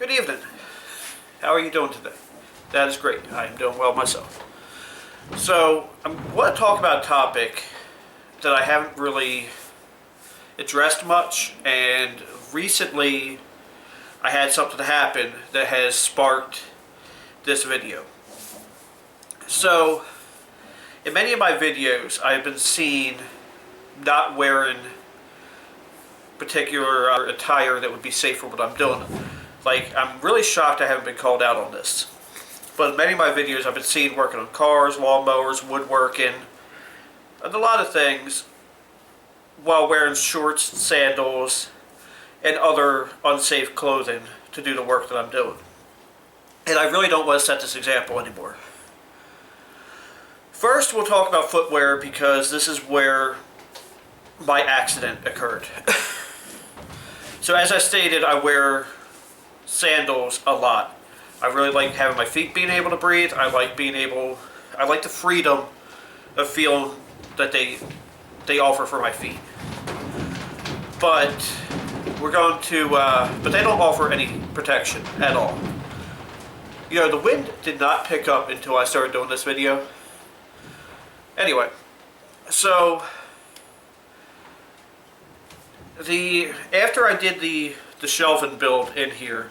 Good evening. How are you doing today? That is great. I am doing well myself. So, I want to talk about a topic that I haven't really addressed much, and recently I had something happen that has sparked this video. So, in many of my videos, I've been seen not wearing particular attire that would be safe for what I'm doing. Like, I'm really shocked I haven't been called out on this. But in many of my videos, I've been seen working on cars, lawnmowers, woodworking, and a lot of things while wearing shorts, sandals, and other unsafe clothing to do the work that I'm doing. And I really don't want to set this example anymore. First, we'll talk about footwear because this is where my accident occurred. So as I stated, I wear sandals a lot. I really like having my feet being able to breathe. I like the freedom of feeling that they offer for my feet. But we're going to, but they don't offer any protection at all. You know, the wind did not pick up until I started doing this video. Anyway, so after I did the shelving build in here,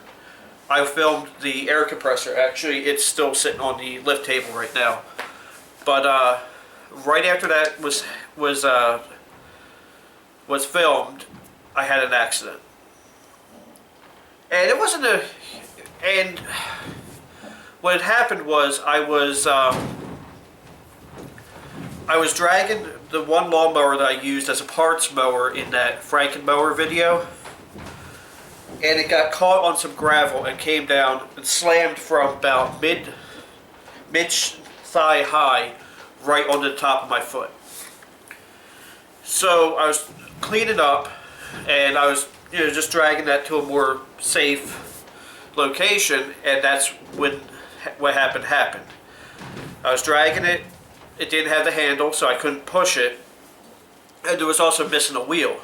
I filmed the air compressor. Actually, it's still sitting on the lift table right now. But right after that was filmed, I had an accident, and it wasn't a. And what had happened was I was dragging the one lawnmower that I used as a parts mower in that Frankenmower video, and it got caught on some gravel and came down and slammed from about mid thigh high right onto the top of my foot. So I was cleaning up, and I was just dragging that to a more safe location, and that's when what happened. I was dragging it. It didn't have the handle, so I couldn't push it, and there was also missing a wheel.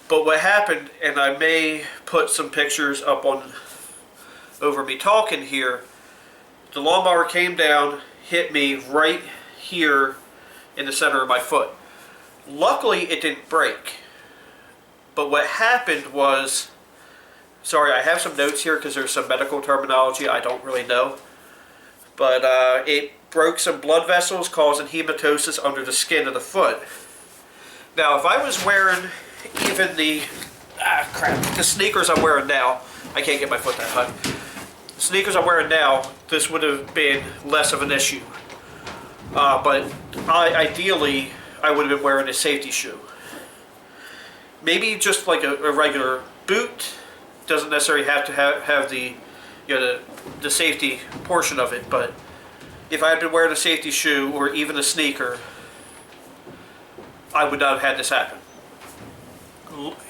But what happened, and I may put some pictures up on over me talking here, the lawnmower came down, hit me right here in the center of my foot. Luckily, it didn't break. But what happened was, sorry, I have some notes here because there's some medical terminology I don't really know. But it broke some blood vessels, causing hematosis under the skin of the foot. Now, if I was wearing even the sneakers I'm wearing now, I can't get my foot that high. The sneakers I'm wearing now, this would have been less of an issue. But ideally, I would have been wearing a safety shoe. Maybe just like a regular boot. Doesn't necessarily have to have the the safety portion of it, but if I had been wearing a safety shoe or even a sneaker, I would not have had this happen.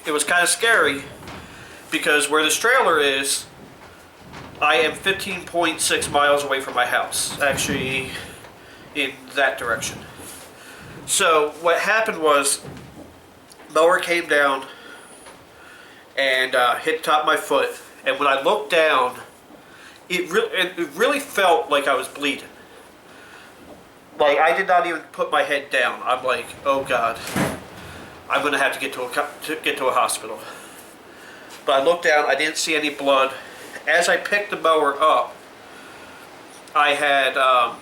It was kind of scary because where this trailer is, I am 15.6 miles away from my house, actually in that direction. So what happened was, mower came down and hit the top of my foot, and when I looked down, it really felt like I was bleeding. Like, I did not even put my head down. I'm like, oh God, I'm going to have to get to a hospital. But I looked down, I didn't see any blood. As I picked the mower up, I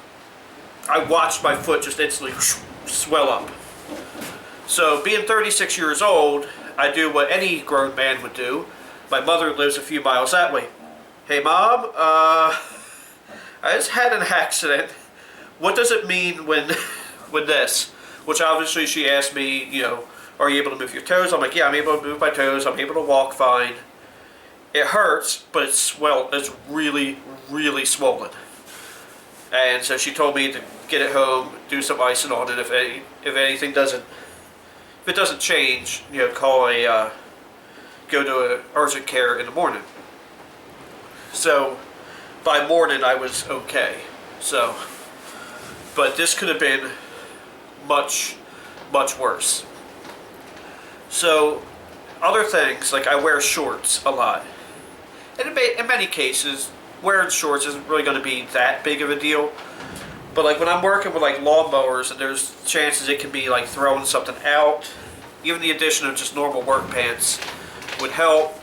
watched my foot just instantly swell up. So, being 36 years old, I do what any grown man would do. My mother lives a few miles that way. Hey Mom, I just had an accident. What does it mean when this? Which obviously she asked me, are you able to move your toes? I'm like, yeah, I'm able to move my toes. I'm able to walk fine. It hurts, but it's really, really swollen. And so she told me to get it home, do some icing on it. If anything doesn't, if it doesn't change, go to an urgent care in the morning. So by morning I was okay. So, but this could have been much, much worse. So other things, like I wear shorts a lot. And in many cases, wearing shorts isn't really going to be that big of a deal. But like when I'm working with like lawnmowers, and there's chances it can be like throwing something out, even the addition of just normal work pants would help.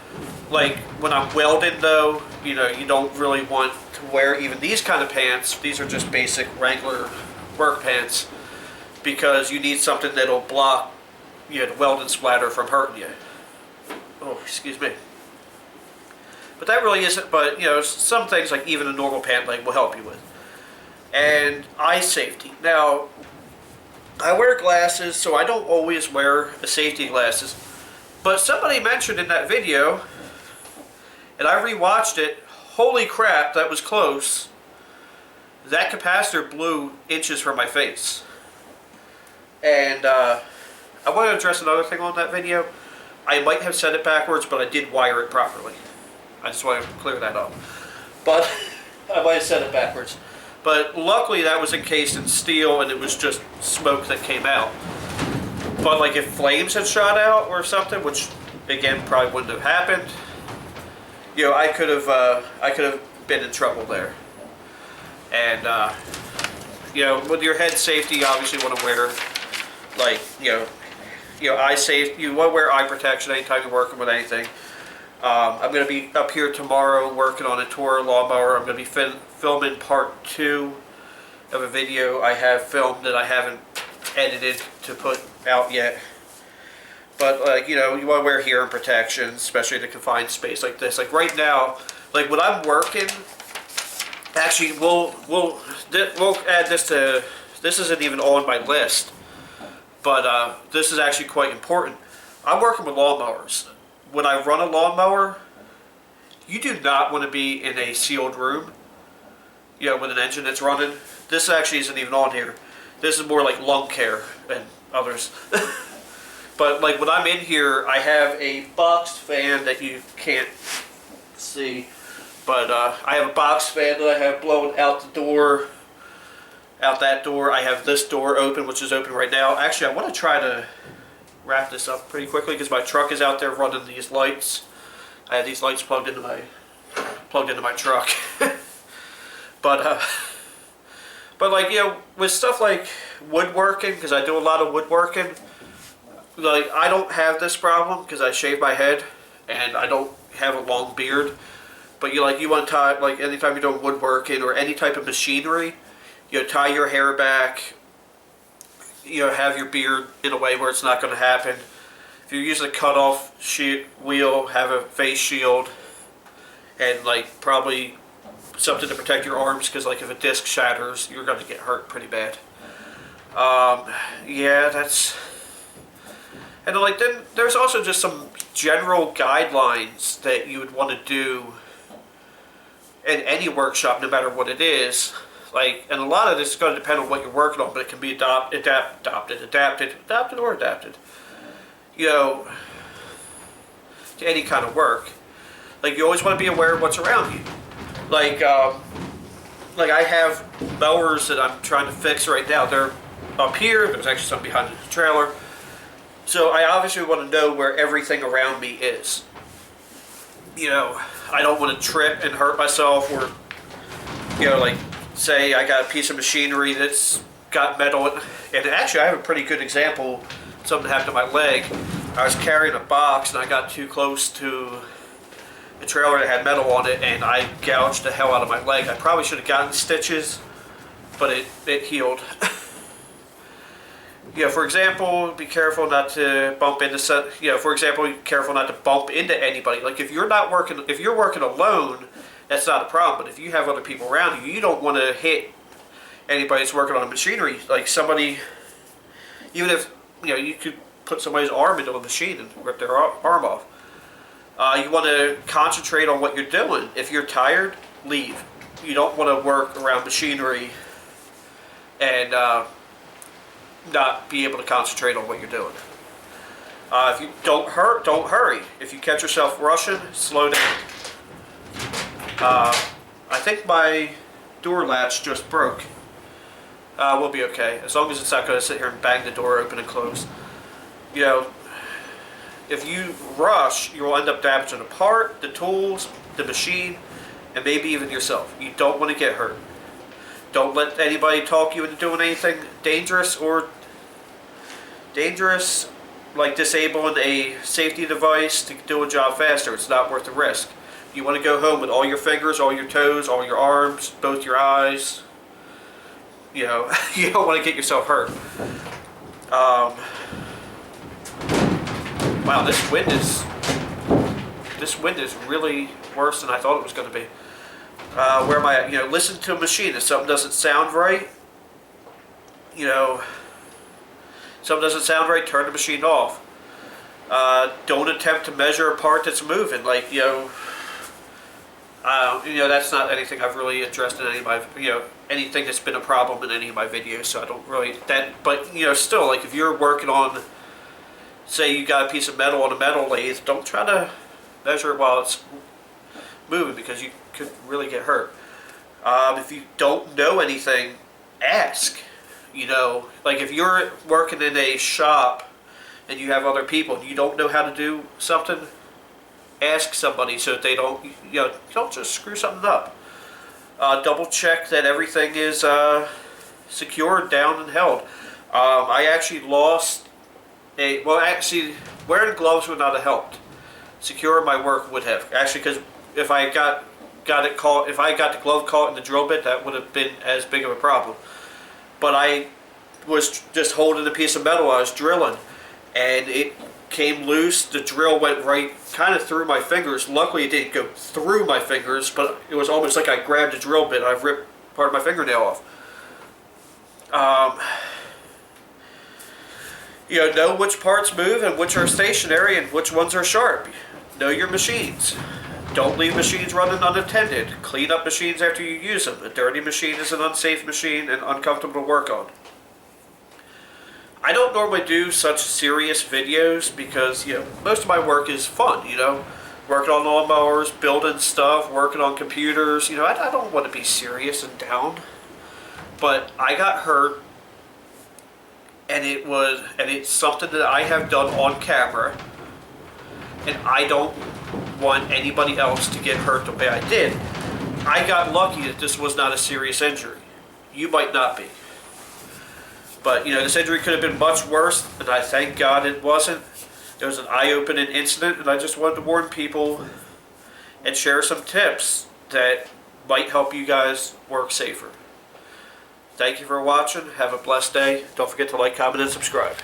Like when I'm welding though, you know, you don't really want to wear even these kind of pants. These are just basic Wrangler work pants because you need something that'll block, you know, the welding splatter from hurting you. Oh, excuse me. But that really isn't, but you know, some things like even a normal pant leg will help you with. And eye safety. Now, I wear glasses, so I don't always wear a safety glasses. But somebody mentioned in that video, and I rewatched it, holy crap, that was close. That capacitor blew inches from my face. And I want to address another thing on that video. I might have said it backwards, but I did wire it properly. I just want to clear that up. But I might have said it backwards. But luckily that was encased in steel and it was just smoke that came out. But like if flames had shot out or something, which again probably wouldn't have happened, you know, I could have been in trouble there. And you know, with your head safety, you obviously want to wear like you know eye safe. You want to wear eye protection anytime you're working with anything. I'm going to be up here tomorrow working on a tour lawnmower. I'm going to be filming part 2 of a video I have filmed that I haven't edited to put out yet. But like, you know, you want to wear hearing protection, especially in a confined space like this. Like right now, like when I'm working, actually we'll add this to, this isn't even on my list, but this is actually quite important. I'm working with lawnmowers. When I run a lawnmower, you do not want to be in a sealed room, you know, with an engine that's running. This actually isn't even on here. This is more like lawn care and others. But like when I'm in here, I have a boxed fan that you can't see. But I have a boxed fan that I have blowing out the door, out that door. I have this door open, which is open right now. Actually, I want to try to wrap this up pretty quickly because my truck is out there running these lights. I have these lights plugged into my truck. But like, you know, with stuff like woodworking, because I do a lot of woodworking, like I don't have this problem because I shave my head and I don't have a long beard. But you want to tie, like anytime you're doing woodworking or any type of machinery, you know, tie your hair back. You know, have your beard in a way where it's not going to happen. If you're using a cut-off wheel, have a face shield, and like probably something to protect your arms because like if a disc shatters, you're going to get hurt pretty bad. Yeah, that's. And like then there's also just some general guidelines that you would want to do in any workshop, no matter what it is. Like, and a lot of this is going to depend on what you're working on, but it can be adapted, you know, to any kind of work. Like, you always want to be aware of what's around you. Like I have mowers that I'm trying to fix right now. They're up here. There's actually some behind the trailer. So I obviously want to know where everything around me is. You know, I don't want to trip and hurt myself or, you know, like, say I got a piece of machinery that's got metal in, and actually I have a pretty good example. Something happened to my leg. I was carrying a box and I got too close to a trailer that had metal on it and I gouged the hell out of my leg. I probably should have gotten stitches, but it healed. You know, for example, be careful not to bump into, you know, for example, be careful not to bump into anybody. Like if you're working alone, that's not a problem. But if you have other people around you, you don't want to hit anybody that's working on machinery. Like somebody, even if, you know, you could put somebody's arm into a machine and rip their arm off. You want to concentrate on what you're doing. If you're tired, leave. You don't want to work around machinery and not be able to concentrate on what you're doing. If you don't hurry. If you catch yourself rushing, slow down. I think my door latch just broke. We'll be okay, as long as it's not going to sit here and bang the door open and close. You know, if you rush, you'll end up damaging the part, the tools, the machine, and maybe even yourself. You don't want to get hurt. Don't let anybody talk you into doing anything dangerous, like disabling a safety device to do a job faster. It's not worth the risk. You want to go home with all your fingers, all your toes, all your arms, both your eyes. You know, you don't want to get yourself hurt. Wow, this wind is really worse than I thought it was going to be. Where am I at? You know, listen to a machine. If something doesn't sound right, you know, something doesn't sound right, turn the machine off. Don't attempt to measure a part that's moving. Like, you know, that's not anything I've really addressed in any of my, anything that's been a problem in any of my videos. So I don't really but still, like if you're working on, say you got a piece of metal on a metal lathe, don't try to measure it while it's moving because you could really get hurt. If you don't know anything, ask. Like if you're working in a shop and you have other people and you don't know how to do something, ask somebody so that they don't, don't just screw something up. Double check that everything is secured down and held. I actually lost wearing gloves would not have helped. Securing my work would have. Actually, because if I got the glove caught in the drill bit, that would have been as big of a problem. But I was just holding a piece of metal I was drilling, and it came loose. The drill went right kind of through my fingers. Luckily it didn't go through my fingers, but it was almost like I grabbed a drill bit and I've ripped part of my fingernail off. Know which parts move and which are stationary and which ones are sharp. Know your machines. Don't leave machines running unattended. Clean up machines after you use them. A dirty machine is an unsafe machine and uncomfortable to work on. I don't normally do such serious videos because, most of my work is fun, working on lawnmowers, building stuff, working on computers, I don't want to be serious and down. But I got hurt, and it's something that I have done on camera, and I don't want anybody else to get hurt the way I did. I got lucky that this was not a serious injury. You might not be. But, this injury could have been much worse, and I thank God it wasn't. It was an eye-opening incident, and I just wanted to warn people and share some tips that might help you guys work safer. Thank you for watching. Have a blessed day. Don't forget to like, comment, and subscribe.